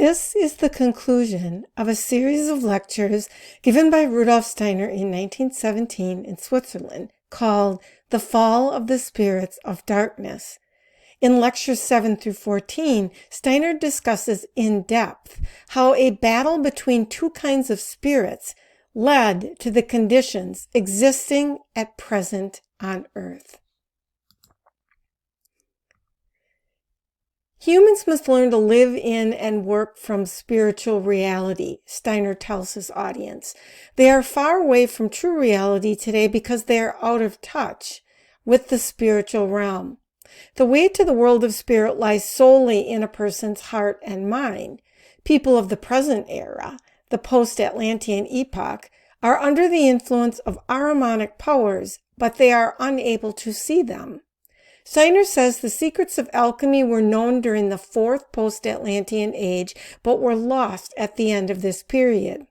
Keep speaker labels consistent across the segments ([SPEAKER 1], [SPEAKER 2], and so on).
[SPEAKER 1] This is the conclusion of a series of lectures given by Rudolf Steiner in 1917 in Switzerland called The Fall of the Spirits of Darkness. In lectures 7 through 14, Steiner discusses in depth how a battle between two kinds of spirits led to the conditions existing at present on Earth. Humans must learn to live in and work from spiritual reality, Steiner tells his audience. They are far away from true reality today because they are out of touch with the spiritual realm. The way to the world of spirit lies solely in a person's heart and mind. People of the present era, the post-Atlantean epoch, are under the influence of Ahrimanic powers, but they are unable to see them. Steiner says the secrets of alchemy were known during the fourth post-Atlantean age, but were lost at the end of this period.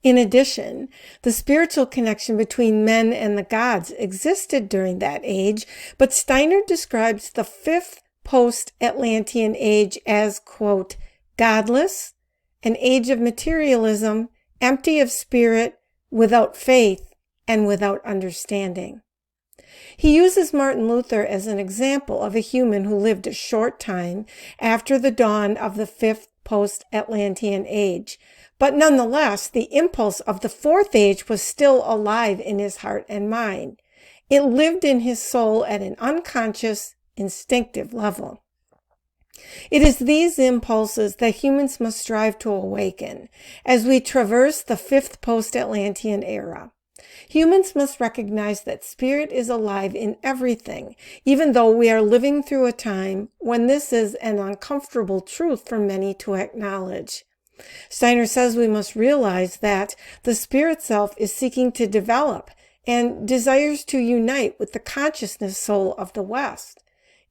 [SPEAKER 1] In addition, the spiritual connection between men and the gods existed during that age, but Steiner describes the fifth post-Atlantean age as, quote, godless, an age of materialism, empty of spirit, without faith, and without understanding. He uses Martin Luther as an example of a human who lived a short time after the dawn of the fifth post-Atlantean age, but nonetheless, the impulse of the fourth age was still alive in his heart and mind. It lived in his soul at an unconscious, instinctive level. It is these impulses that humans must strive to awaken as we traverse the fifth post-Atlantean era. Humans must recognize that spirit is alive in everything, even though we are living through a time when this is an uncomfortable truth for many to acknowledge. Steiner says we must realize that the spirit self is seeking to develop and desires to unite with the consciousness soul of the West.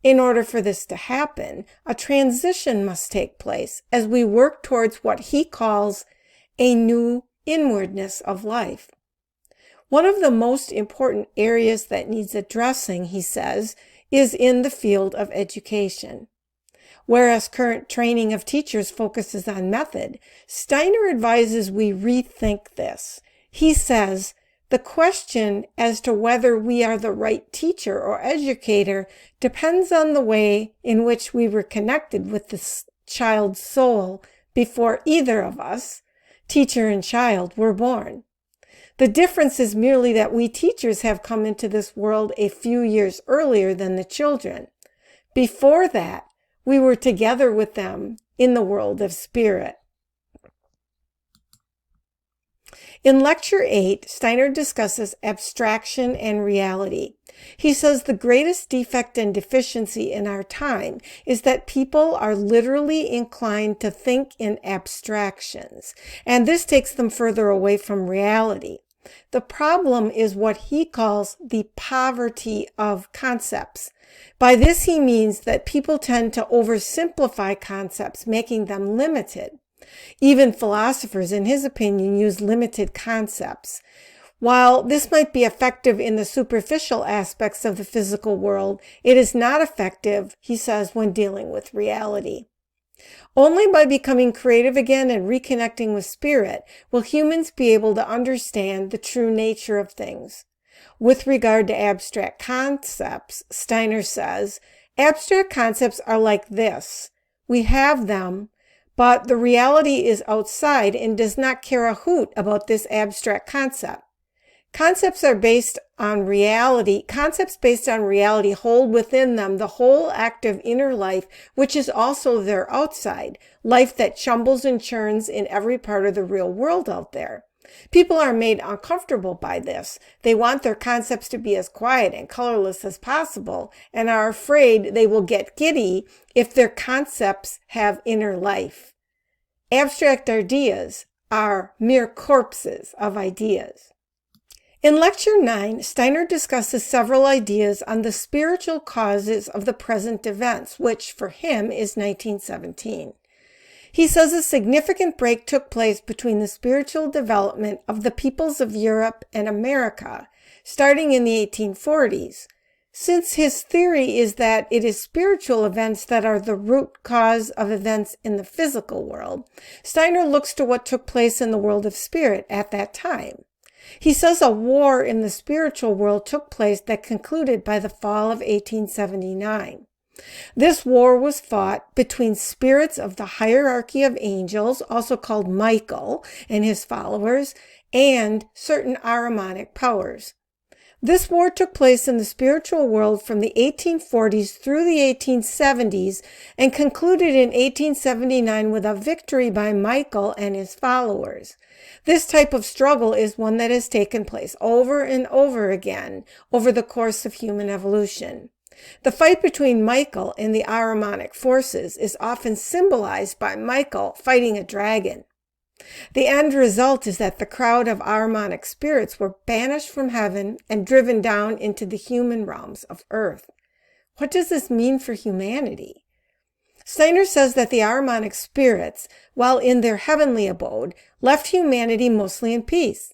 [SPEAKER 1] In order for this to happen, a transition must take place as we work towards what he calls a new inwardness of life. One of the most important areas that needs addressing, he says, is in the field of education. Whereas current training of teachers focuses on method, Steiner advises we rethink this. He says, the question as to whether we are the right teacher or educator depends on the way in which we were connected with the child's soul before either of us, teacher and child, were born. The difference is merely that we teachers have come into this world a few years earlier than the children. Before that, we were together with them in the world of spirit. In Lecture 8, Steiner discusses abstraction and reality. He says the greatest defect and deficiency in our time is that people are literally inclined to think in abstractions, and this takes them further away from reality. The problem is what he calls the poverty of concepts. By this he means that people tend to oversimplify concepts, making them limited. Even philosophers, in his opinion, use limited concepts. While this might be effective in the superficial aspects of the physical world, it is not effective, he says, when dealing with reality. Only by becoming creative again and reconnecting with spirit will humans be able to understand the true nature of things. With regard to abstract concepts, Steiner says, abstract concepts are like this. We have them, but the reality is outside and does not care a hoot about this abstract concept. Concepts based on reality hold within them the whole active inner life, which is also their outside, life that chumbles and churns in every part of the real world out there. People are made uncomfortable by this. They want their concepts to be as quiet and colorless as possible, and are afraid they will get giddy if their concepts have inner life. Abstract ideas are mere corpses of ideas. In Lecture 9, Steiner discusses several ideas on the spiritual causes of the present events, which for him is 1917. He says a significant break took place between the spiritual development of the peoples of Europe and America, starting in the 1840s. Since his theory is that it is spiritual events that are the root cause of events in the physical world, Steiner looks to what took place in the world of spirit at that time. He says a war in the spiritual world took place that concluded by the fall of 1879. This war was fought between spirits of the hierarchy of angels, also called Michael and his followers, and certain Ahrimanic powers. This war took place in the spiritual world from the 1840s through the 1870s and concluded in 1879 with a victory by Michael and his followers. This type of struggle is one that has taken place over and over again over the course of human evolution. The fight between Michael and the Ahrimanic forces is often symbolized by Michael fighting a dragon. The end result is that the crowd of Ahrimanic spirits were banished from heaven and driven down into the human realms of earth. What does this mean for humanity? Steiner says that the Ahrimanic spirits, while in their heavenly abode, left humanity mostly in peace.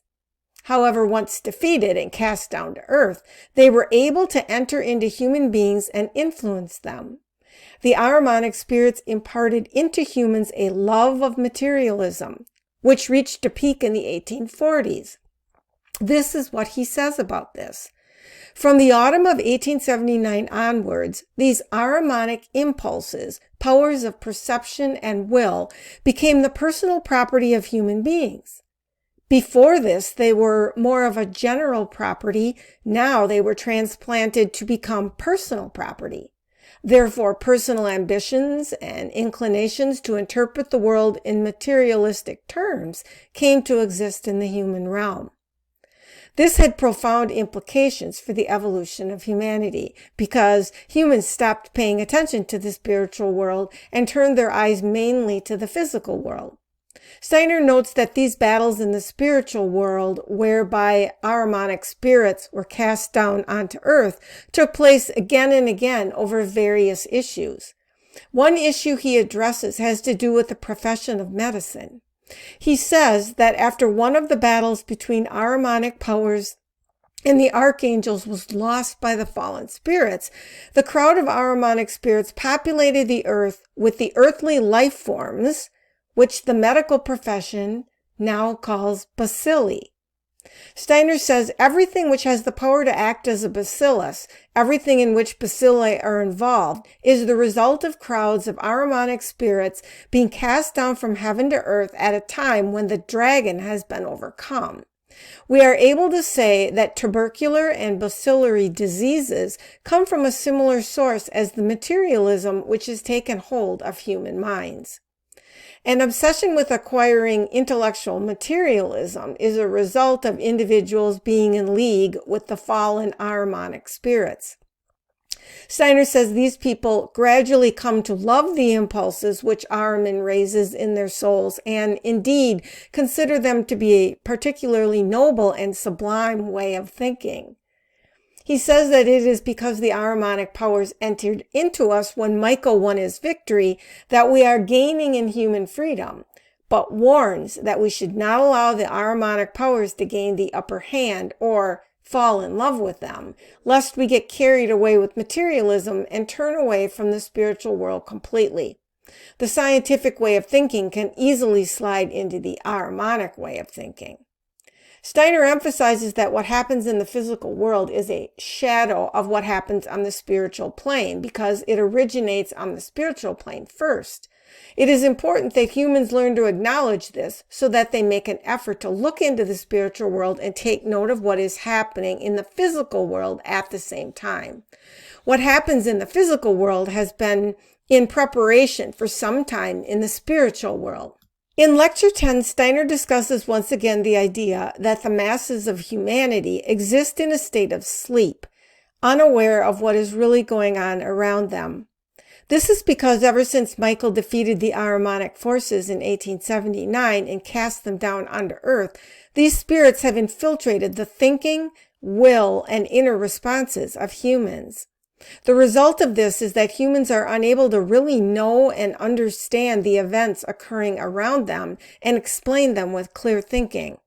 [SPEAKER 1] However, once defeated and cast down to earth, they were able to enter into human beings and influence them. The Ahrimanic spirits imparted into humans a love of materialism, which reached a peak in the 1840s. This is what he says about this. From the autumn of 1879 onwards, these Ahrimanic impulses, powers of perception and will, became the personal property of human beings. Before this, they were more of a general property. Now they were transplanted to become personal property. Therefore, personal ambitions and inclinations to interpret the world in materialistic terms came to exist in the human realm. This had profound implications for the evolution of humanity because humans stopped paying attention to the spiritual world and turned their eyes mainly to the physical world. Steiner notes that these battles in the spiritual world, whereby Ahrimanic spirits were cast down onto earth, took place again and again over various issues. One issue he addresses has to do with the profession of medicine. He says that after one of the battles between Ahrimanic powers and the archangels was lost by the fallen spirits, the crowd of Ahrimanic spirits populated the earth with the earthly life forms, which the medical profession now calls bacilli. Steiner says everything which has the power to act as a bacillus, everything in which bacilli are involved, is the result of crowds of Ahrimanic spirits being cast down from heaven to earth at a time when the dragon has been overcome. We are able to say that tubercular and bacillary diseases come from a similar source as the materialism which has taken hold of human minds. An obsession with acquiring intellectual materialism is a result of individuals being in league with the fallen Ahrimanic spirits. Steiner says these people gradually come to love the impulses which Ahriman raises in their souls and indeed consider them to be a particularly noble and sublime way of thinking. He says that it is because the Ahrimanic powers entered into us when Michael won his victory that we are gaining in human freedom, but warns that we should not allow the Ahrimanic powers to gain the upper hand or fall in love with them, lest we get carried away with materialism and turn away from the spiritual world completely. The scientific way of thinking can easily slide into the Ahrimanic way of thinking. Steiner emphasizes that what happens in the physical world is a shadow of what happens on the spiritual plane because it originates on the spiritual plane first. It is important that humans learn to acknowledge this so that they make an effort to look into the spiritual world and take note of what is happening in the physical world at the same time. What happens in the physical world has been in preparation for some time in the spiritual world. In Lecture 10, Steiner discusses once again the idea that the masses of humanity exist in a state of sleep, unaware of what is really going on around them. This is because ever since Michael defeated the Ahrimanic forces in 1879 and cast them down onto earth, these spirits have infiltrated the thinking, will, and inner responses of humans. The result of this is that humans are unable to really know and understand the events occurring around them and explain them with clear thinking.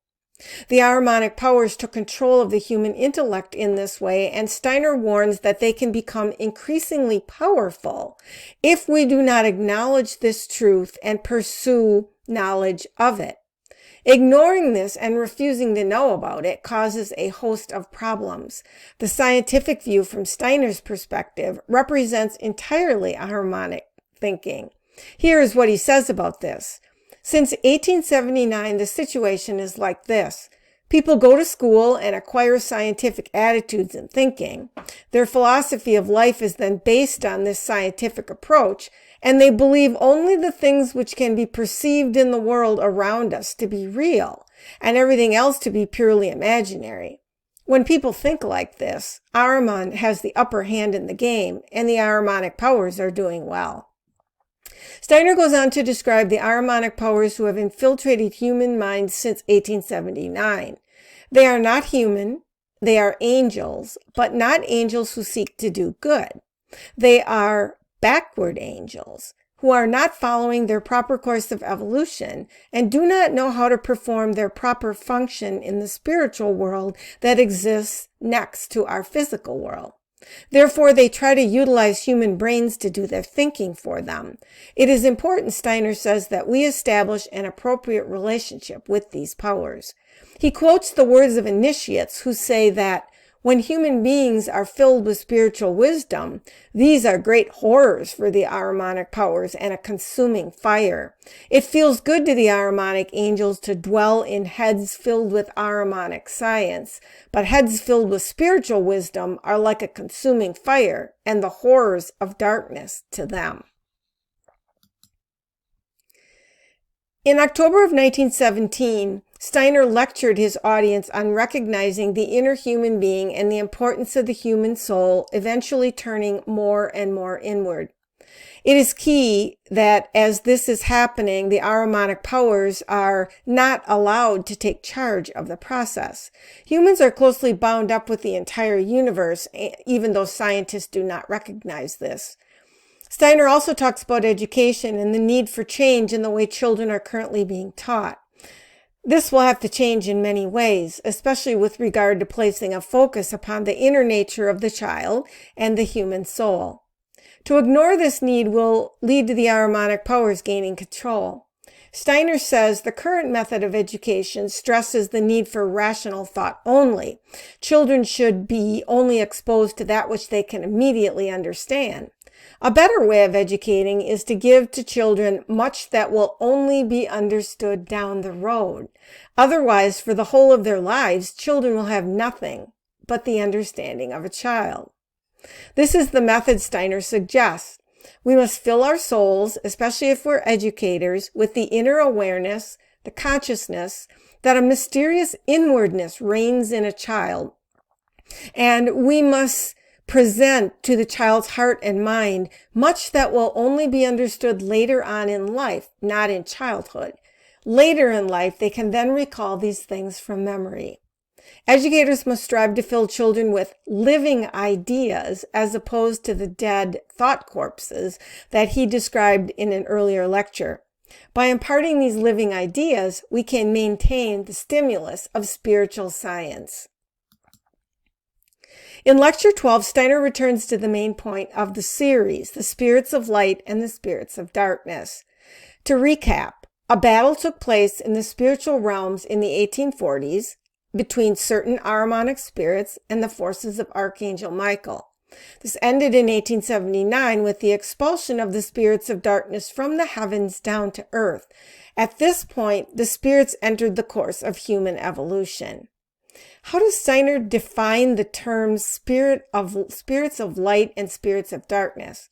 [SPEAKER 1] The Ahrimanic powers took control of the human intellect in this way, and Steiner warns that they can become increasingly powerful if we do not acknowledge this truth and pursue knowledge of it. Ignoring this and refusing to know about it causes a host of problems. The scientific view from Steiner's perspective represents entirely Ahrimanic thinking. Here is what he says about this. Since 1879, the situation is like this. People go to school and acquire scientific attitudes and thinking. Their philosophy of life is then based on this scientific approach, and they believe only the things which can be perceived in the world around us to be real, and everything else to be purely imaginary. When people think like this, Ahriman has the upper hand in the game, and the Ahrimanic powers are doing well. Steiner goes on to describe the Ahrimanic powers who have infiltrated human minds since 1879. They are not human, they are angels, but not angels who seek to do good. They are backward angels who are not following their proper course of evolution and do not know how to perform their proper function in the spiritual world that exists next to our physical world. Therefore, they try to utilize human brains to do their thinking for them. It is important, Steiner says, that we establish an appropriate relationship with these powers. He quotes the words of initiates who say that when human beings are filled with spiritual wisdom, these are great horrors for the Ahrimanic powers and a consuming fire. It feels good to the Ahrimanic angels to dwell in heads filled with Ahrimanic science, but heads filled with spiritual wisdom are like a consuming fire and the horrors of darkness to them. In October of 1917, Steiner lectured his audience on recognizing the inner human being and the importance of the human soul eventually turning more and more inward. It is key that as this is happening, the Ahrimanic powers are not allowed to take charge of the process. Humans are closely bound up with the entire universe, even though scientists do not recognize this. Steiner also talks about education and the need for change in the way children are currently being taught. This will have to change in many ways, especially with regard to placing a focus upon the inner nature of the child and the human soul. To ignore this need will lead to the Ahrimanic powers gaining control. Steiner says the current method of education stresses the need for rational thought only. Children should be only exposed to that which they can immediately understand. A better way of educating is to give to children much that will only be understood down the road. Otherwise, for the whole of their lives, children will have nothing but the understanding of a child. This is the method Steiner suggests. We must fill our souls, especially if we're educators, with the inner awareness, the consciousness that a mysterious inwardness reigns in a child. And we must present to the child's heart and mind much that will only be understood later on in life, not in childhood. Later in life, they can then recall these things from memory. Educators must strive to fill children with living ideas as opposed to the dead thought corpses that he described in an earlier lecture. By imparting these living ideas, we can maintain the stimulus of spiritual science. In Lecture 12, Steiner returns to the main point of the series, the spirits of light and the spirits of darkness. To recap, a battle took place in the spiritual realms in the 1840s between certain Ahrimanic spirits and the forces of Archangel Michael. This ended in 1879 with the expulsion of the spirits of darkness from the heavens down to earth. At this point, the spirits entered the course of human evolution. How does Steiner define the terms spirits of light and spirits of darkness?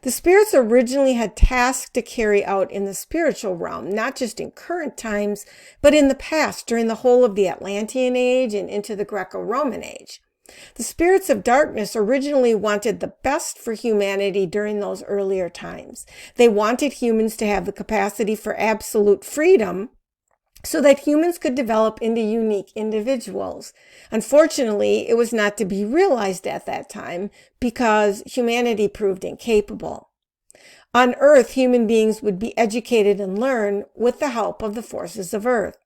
[SPEAKER 1] The spirits originally had tasks to carry out in the spiritual realm, not just in current times, but in the past, during the whole of the Atlantean Age and into the Greco-Roman Age. The spirits of darkness originally wanted the best for humanity during those earlier times. They wanted humans to have the capacity for absolute freedom, so that humans could develop into unique individuals. Unfortunately, it was not to be realized at that time because humanity proved incapable. On Earth, human beings would be educated and learn with the help of the forces of Earth.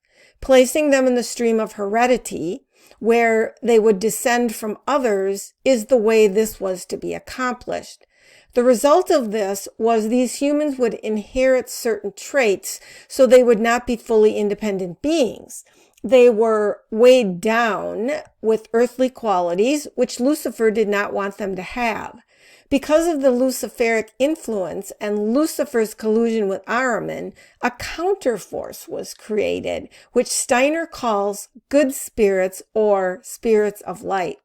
[SPEAKER 1] Placing them in the stream of heredity, where they would descend from others, is the way this was to be accomplished. The result of this was these humans would inherit certain traits, so they would not be fully independent beings. They were weighed down with earthly qualities, which Lucifer did not want them to have. Because of the Luciferic influence and Lucifer's collusion with Ahriman, a counterforce was created, which Steiner calls good spirits or spirits of light.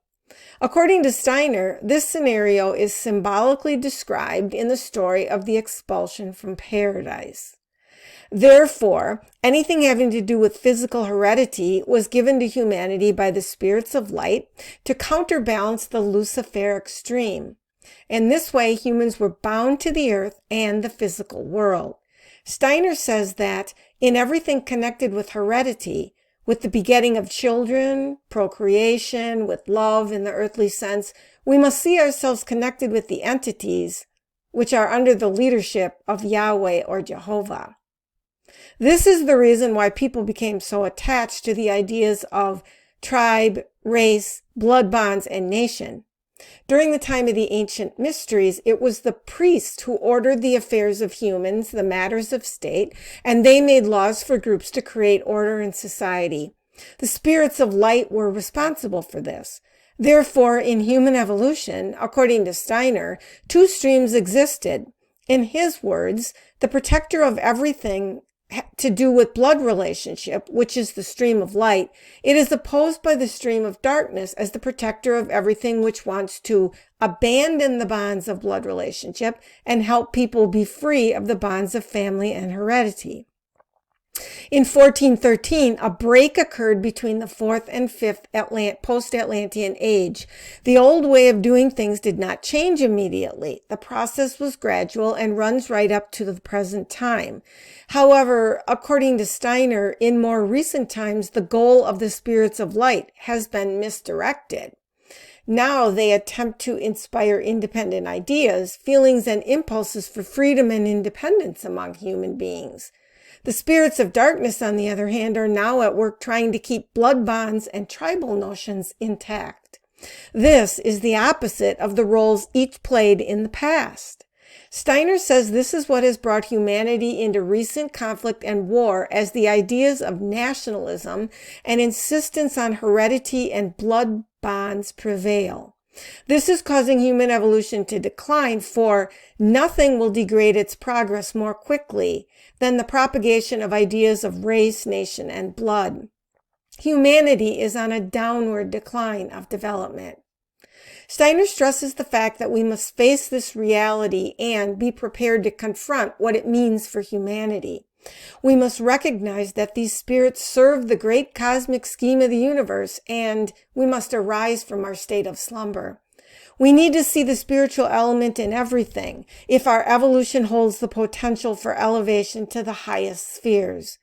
[SPEAKER 1] According to Steiner, this scenario is symbolically described in the story of the expulsion from paradise. Therefore, anything having to do with physical heredity was given to humanity by the spirits of light to counterbalance the Luciferic stream. In this way, humans were bound to the earth and the physical world. Steiner says that in everything connected with heredity, with the begetting of children, procreation, with love in the earthly sense, we must see ourselves connected with the entities which are under the leadership of Yahweh or Jehovah. This is the reason why people became so attached to the ideas of tribe, race, blood bonds, and nation. During the time of the ancient mysteries, it was the priests who ordered the affairs of humans, the matters of state, and they made laws for groups to create order in society. The spirits of light were responsible for this. Therefore, in human evolution, according to Steiner, two streams existed. In his words, the protector of everything to do with blood relationship, which is the stream of light, it is opposed by the stream of darkness as the protector of everything which wants to abandon the bonds of blood relationship and help people be free of the bonds of family and heredity. In 1413, a break occurred between the 4th and 5th post-Atlantean age. The old way of doing things did not change immediately. The process was gradual and runs right up to the present time. However, according to Steiner, in more recent times, the goal of the spirits of light has been misdirected. Now they attempt to inspire independent ideas, feelings, and impulses for freedom and independence among human beings. The spirits of darkness, on the other hand, are now at work trying to keep blood bonds and tribal notions intact. This is the opposite of the roles each played in the past. Steiner says this is what has brought humanity into recent conflict and war, as the ideas of nationalism and insistence on heredity and blood bonds prevail. This is causing human evolution to decline, for nothing will degrade its progress more quickly than the propagation of ideas of race, nation, and blood. Humanity is on a downward decline of development. Steiner stresses the fact that we must face this reality and be prepared to confront what it means for humanity. We must recognize that these spirits serve the great cosmic scheme of the universe, and we must arise from our state of slumber. We need to see the spiritual element in everything if our evolution holds the potential for elevation to the highest spheres.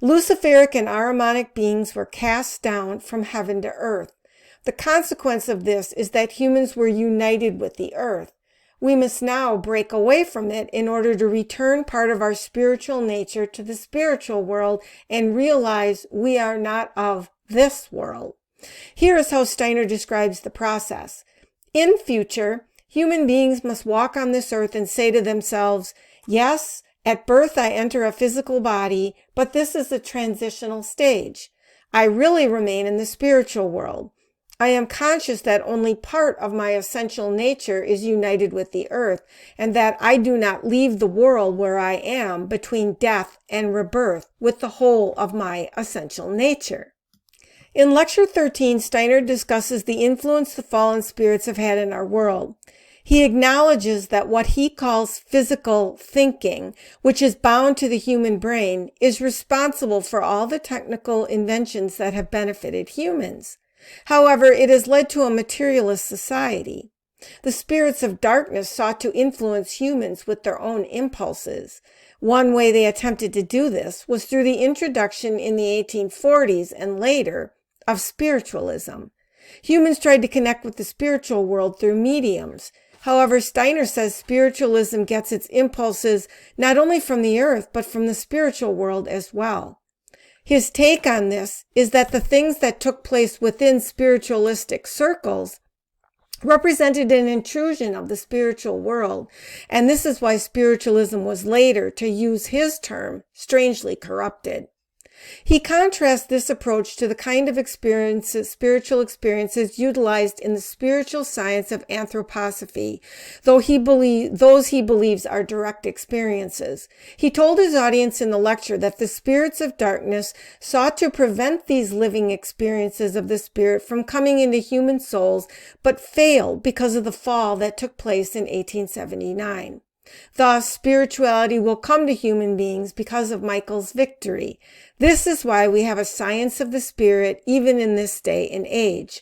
[SPEAKER 1] Luciferic and Ahrimanic beings were cast down from heaven to earth. The consequence of this is that humans were united with the earth. We must now break away from it in order to return part of our spiritual nature to the spiritual world and realize we are not of this world. Here is how Steiner describes the process. In future, human beings must walk on this earth and say to themselves, yes, at birth I enter a physical body, but this is a transitional stage. I really remain in the spiritual world. I am conscious that only part of my essential nature is united with the earth, and that I do not leave the world where I am between death and rebirth with the whole of my essential nature. In Lecture 13, Steiner discusses the influence the fallen spirits have had in our world. He acknowledges that what he calls physical thinking, which is bound to the human brain, is responsible for all the technical inventions that have benefited humans. However, it has led to a materialist society. The spirits of darkness sought to influence humans with their own impulses. One way they attempted to do this was through the introduction in the 1840s and later of spiritualism. Humans tried to connect with the spiritual world through mediums. However, Steiner says spiritualism gets its impulses not only from the earth, but from the spiritual world as well. His take on this is that the things that took place within spiritualistic circles represented an intrusion of the spiritual world, and this is why spiritualism was later, to use his term, strangely corrupted. He contrasts this approach to the kind of spiritual experiences utilized in the spiritual science of anthroposophy, those he believes are direct experiences. He told his audience in the lecture that the spirits of darkness sought to prevent these living experiences of the spirit from coming into human souls, but failed because of the fall that took place in 1879. Thus, spirituality will come to human beings because of Michael's victory. This is why we have a science of the spirit even in this day and age.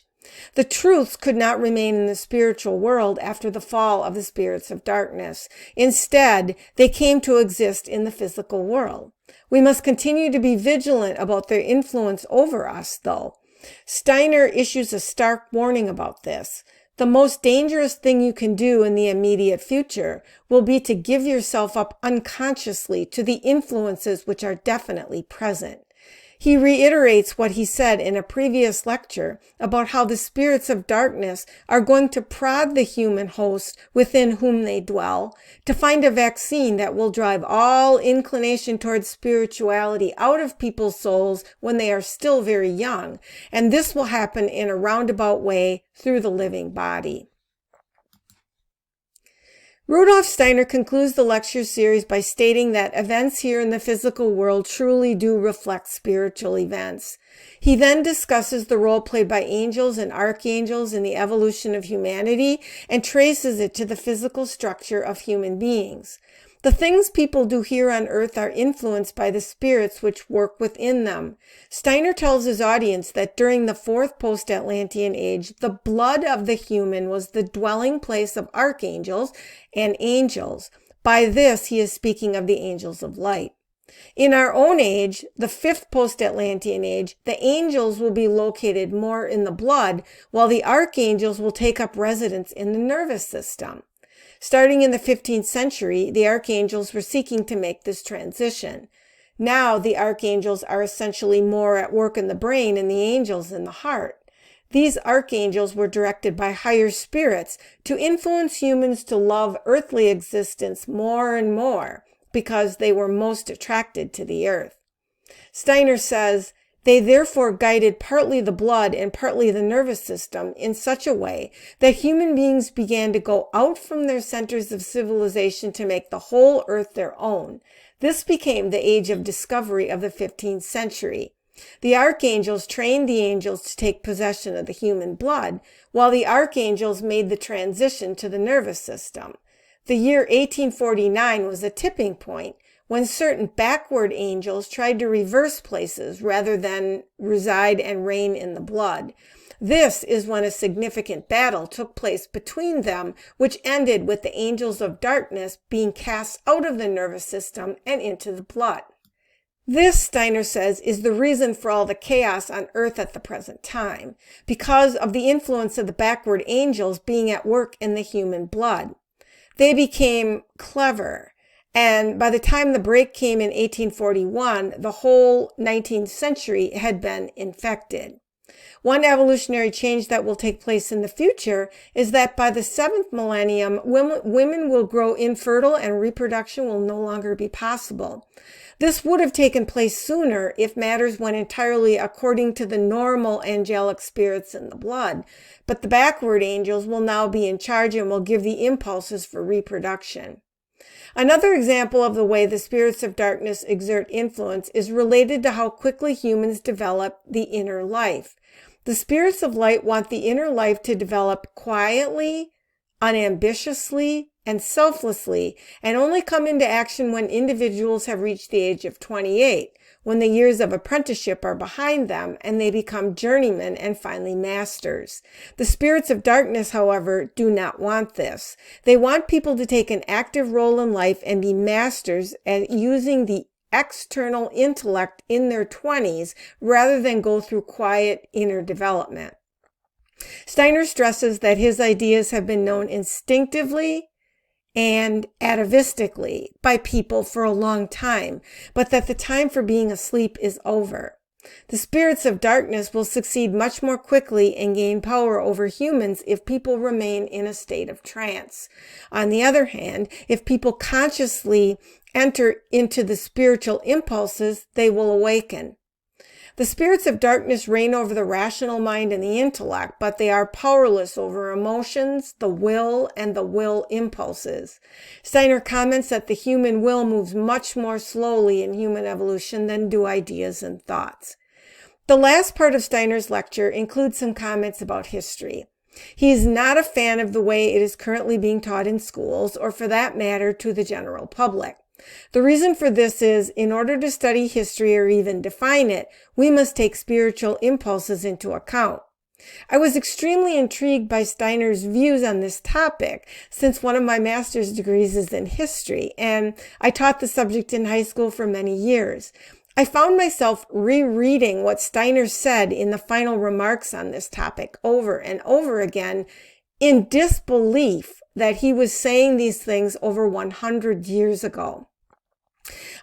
[SPEAKER 1] The truths could not remain in the spiritual world after the fall of the spirits of darkness. Instead, they came to exist in the physical world. We must continue to be vigilant about their influence over us, though. Steiner issues a stark warning about this. The most dangerous thing you can do in the immediate future will be to give yourself up unconsciously to the influences which are definitely present. He reiterates what he said in a previous lecture about how the spirits of darkness are going to prod the human host within whom they dwell to find a vaccine that will drive all inclination towards spirituality out of people's souls when they are still very young, and this will happen in a roundabout way through the living body. Rudolf Steiner concludes the lecture series by stating that events here in the physical world truly do reflect spiritual events. He then discusses the role played by angels and archangels in the evolution of humanity and traces it to the physical structure of human beings. The things people do here on earth are influenced by the spirits which work within them. Steiner tells his audience that during the fourth post-Atlantean age, the blood of the human was the dwelling place of archangels and angels. By this, he is speaking of the angels of light. In our own age, the fifth post-Atlantean age, the angels will be located more in the blood, while the archangels will take up residence in the nervous system. Starting in the 15th century, the archangels were seeking to make this transition. Now, the archangels are essentially more at work in the brain and the angels in the heart. These archangels were directed by higher spirits to influence humans to love earthly existence more and more because they were most attracted to the earth. Steiner says, they therefore guided partly the blood and partly the nervous system in such a way that human beings began to go out from their centers of civilization to make the whole earth their own. This became the age of discovery of the 15th century. The archangels trained the angels to take possession of the human blood, while the archangels made the transition to the nervous system. The year 1849 was a tipping point when certain backward angels tried to reverse places rather than reside and reign in the blood. This is when a significant battle took place between them, which ended with the angels of darkness being cast out of the nervous system and into the blood. This, Steiner says, is the reason for all the chaos on earth at the present time, because of the influence of the backward angels being at work in the human blood. They became clever. And by the time the break came in 1841, the whole 19th century had been infected. One evolutionary change that will take place in the future is that by the 7th millennium, women will grow infertile and reproduction will no longer be possible. This would have taken place sooner if matters went entirely according to the normal angelic spirits in the blood, but the backward angels will now be in charge and will give the impulses for reproduction. Another example of the way the spirits of darkness exert influence is related to how quickly humans develop the inner life. The spirits of light want the inner life to develop quietly, unambitiously, and selflessly, and only come into action when individuals have reached the age of 28, when the years of apprenticeship are behind them and they become journeymen and finally masters. The spirits of darkness, however, do not want this. They want people to take an active role in life and be masters at using the external intellect in their 20s rather than go through quiet inner development. Steiner stresses that his ideas have been known instinctively and atavistically by people for a long time, but that the time for being asleep is over. The spirits of darkness will succeed much more quickly and gain power over humans if people remain in a state of trance. On the other hand, if people consciously enter into the spiritual impulses, they will awaken. The spirits of darkness reign over the rational mind and the intellect, but they are powerless over emotions, the will, and the will impulses. Steiner comments that the human will moves much more slowly in human evolution than do ideas and thoughts. The last part of Steiner's lecture includes some comments about history. He is not a fan of the way it is currently being taught in schools, or for that matter, to the general public. The reason for this is, in order to study history or even define it, we must take spiritual impulses into account. I was extremely intrigued by Steiner's views on this topic, since one of my master's degrees is in history, and I taught the subject in high school for many years. I found myself rereading what Steiner said in the final remarks on this topic over and over again, in disbelief that he was saying these things over 100 years ago.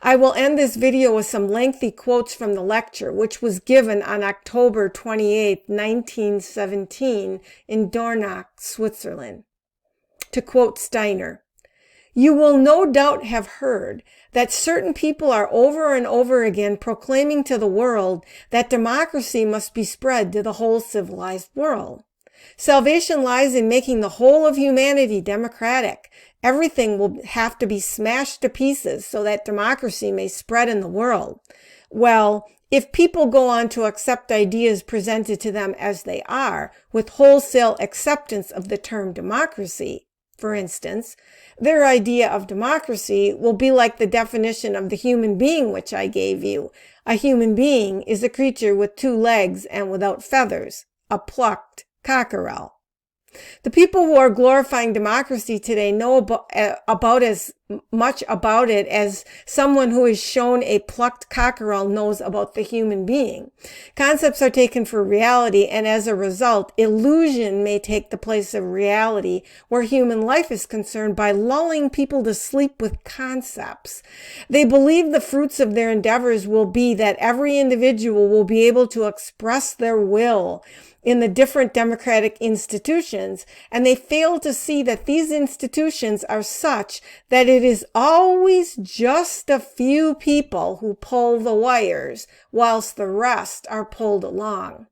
[SPEAKER 1] I will end this video with some lengthy quotes from the lecture, which was given on October 28, 1917 in Dornach, Switzerland. To quote Steiner, "You will no doubt have heard that certain people are over and over again proclaiming to the world that democracy must be spread to the whole civilized world. Salvation lies in making the whole of humanity democratic. Everything will have to be smashed to pieces so that democracy may spread in the world. Well, if people go on to accept ideas presented to them as they are, with wholesale acceptance of the term democracy, for instance, their idea of democracy will be like the definition of the human being which I gave you. A human being is a creature with 2 legs and without feathers, a plucked cockerel. The people who are glorifying democracy today know about as much about it as someone who is shown a plucked cockerel knows about the human being. Concepts are taken for reality, and as a result, illusion may take the place of reality where human life is concerned by lulling people to sleep with concepts. They believe the fruits of their endeavors will be that every individual will be able to express their will in the different democratic institutions, and they fail to see that these institutions are such that it is always just a few people who pull the wires, whilst the rest are pulled along.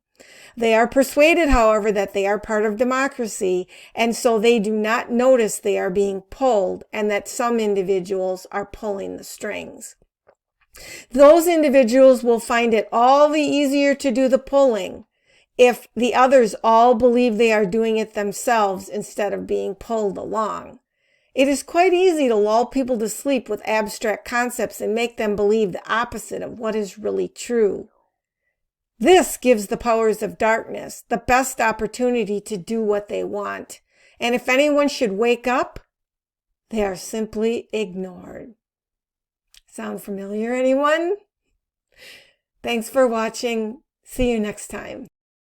[SPEAKER 1] They are persuaded, however, that they are part of democracy, and so they do not notice they are being pulled and that some individuals are pulling the strings. Those individuals will find it all the easier to do the pulling if the others all believe they are doing it themselves instead of being pulled along. It is quite easy to lull people to sleep with abstract concepts and make them believe the opposite of what is really true. This gives the powers of darkness the best opportunity to do what they want. And if anyone should wake up, they are simply ignored. Sound familiar, anyone? Thanks for watching. See you next time.